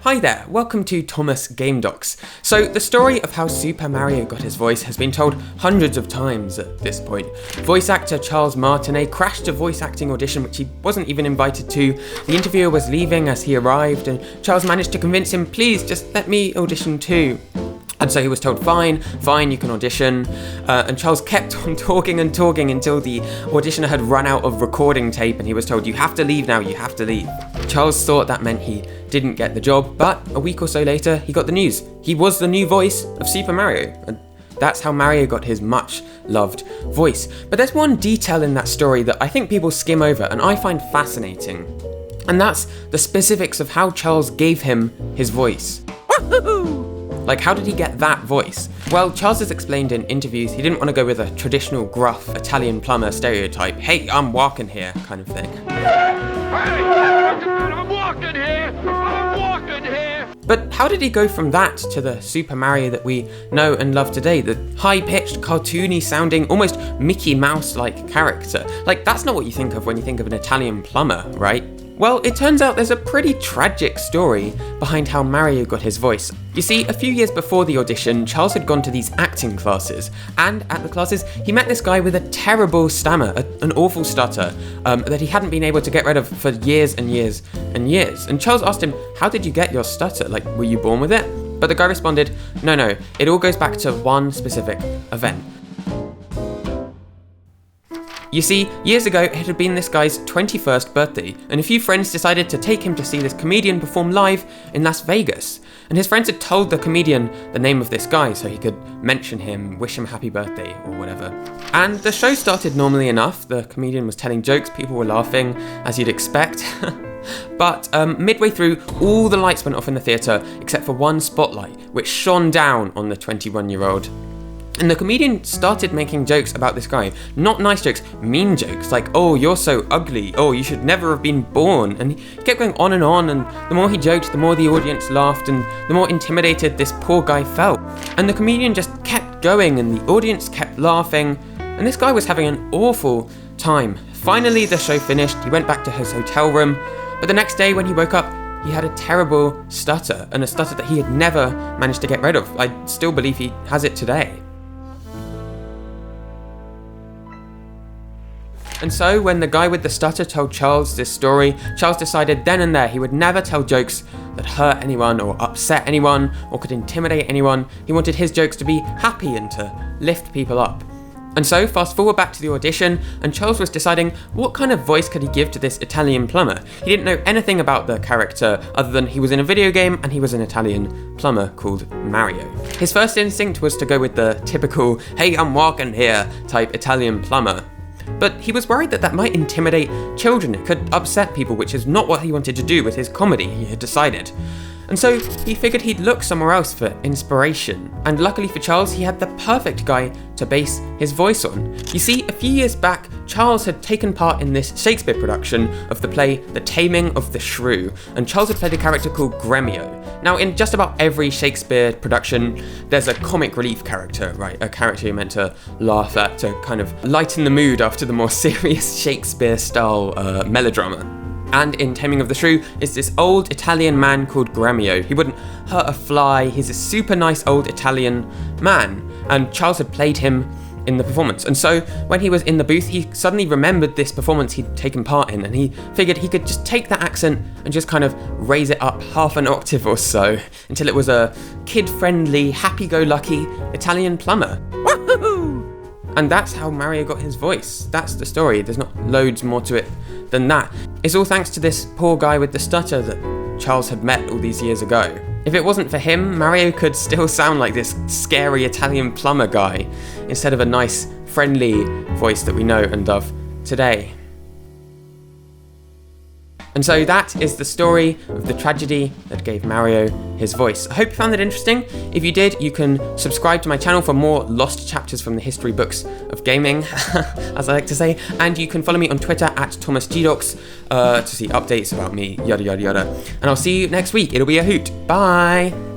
Hi there, welcome to Thomas Game Docs. So the story of how Super Mario got his voice has been told hundreds of times at this point. Voice actor Charles Martinet crashed a voice acting audition which he wasn't even invited to. The interviewer was leaving as he arrived and Charles managed to convince him, please just let me audition too. And so he was told, fine, you can audition. And Charles kept on talking until the auditioner had run out of recording tape and he was told, you have to leave now, you have to leave. Charles thought that meant he didn't get the job, but a week or so later, he got the news. He was the new voice of Super Mario. And that's how Mario got his much loved voice. But there's one detail in that story that I think people skim over and I find fascinating. And that's the specifics of how Charles gave him his voice. Woohoo! Like, how did he get that voice? Well, Charles has explained in interviews he didn't want to go with a traditional gruff Italian plumber stereotype, hey, I'm walking here kind of thing. I'm walking here! But how did he go from that to the Super Mario that we know and love today? The high-pitched, cartoony sounding, almost Mickey Mouse-like character. Like, that's not what you think of when you think of an Italian plumber, right? Well, it turns out there's a pretty tragic story behind how Mario got his voice. You see, a few years before the audition, Charles had gone to these acting classes, and at the classes, he met this guy with a terrible stammer, an awful stutter, that he hadn't been able to get rid of for years and years and years. And Charles asked him, how did you get your stutter? Like, were you born with it? But the guy responded, no, it all goes back to one specific event. You see, years ago, it had been this guy's 21st birthday, and a few friends decided to take him to see this comedian perform live in Las Vegas. And his friends had told the comedian the name of this guy so he could mention him, wish him happy birthday, or whatever. And the show started normally enough. The comedian was telling jokes, people were laughing, as you'd expect. But midway through, all the lights went off in the theatre, except for one spotlight, which shone down on the 21-year-old. And the comedian started making jokes about this guy. Not nice jokes, mean jokes, like, oh, you're so ugly, oh, you should never have been born. And he kept going on, and the more he joked, the more the audience laughed, and the more intimidated this poor guy felt. And the comedian just kept going, and the audience kept laughing, and this guy was having an awful time. Finally, the show finished, he went back to his hotel room, but the next day when he woke up, he had a terrible stutter, and a stutter that he had never managed to get rid of. I still believe he has it today. And so, when the guy with the stutter told Charles this story, Charles decided then and there he would never tell jokes that hurt anyone or upset anyone or could intimidate anyone. He wanted his jokes to be happy and to lift people up. And so, fast forward back to the audition, and Charles was deciding what kind of voice could he give to this Italian plumber. He didn't know anything about the character other than he was in a video game and he was an Italian plumber called Mario. His first instinct was to go with the typical, hey, I'm walking here type Italian plumber. But he was worried that might intimidate children, it could upset people, which is not what he wanted to do with his comedy, he had decided. And so he figured he'd look somewhere else for inspiration. And luckily for Charles, he had the perfect guy to base his voice on. You see, a few years back, Charles had taken part in this Shakespeare production of the play The Taming of the Shrew, and Charles had played a character called Gremio. Now, in just about every Shakespeare production, there's a comic relief character, right? A character you're meant to laugh at to kind of lighten the mood after the more serious Shakespeare-style melodrama. And in Taming of the Shrew is this old Italian man called Gremio. He wouldn't hurt a fly, he's a super nice old Italian man, and Charles had played him in the performance. And so when he was in the booth, he suddenly remembered this performance he'd taken part in, and he figured he could just take that accent and just kind of raise it up half an octave or so until it was a kid-friendly, happy-go-lucky Italian plumber. Woohoo! And that's how Mario got his voice. That's the story. There's not loads more to it than that. It's all thanks to this poor guy with the stutter that Charles had met all these years ago. If it wasn't for him, Mario could still sound like this scary Italian plumber guy instead of a nice, friendly voice that we know and love today. And so that is the story of the tragedy that gave Mario his voice. I hope you found that interesting. If you did, you can subscribe to my channel for more lost chapters from the history books of gaming, as I like to say. And you can follow me on Twitter at ThomasGdocs to see updates about me, yada yada yada. And I'll see you next week. It'll be a hoot. Bye!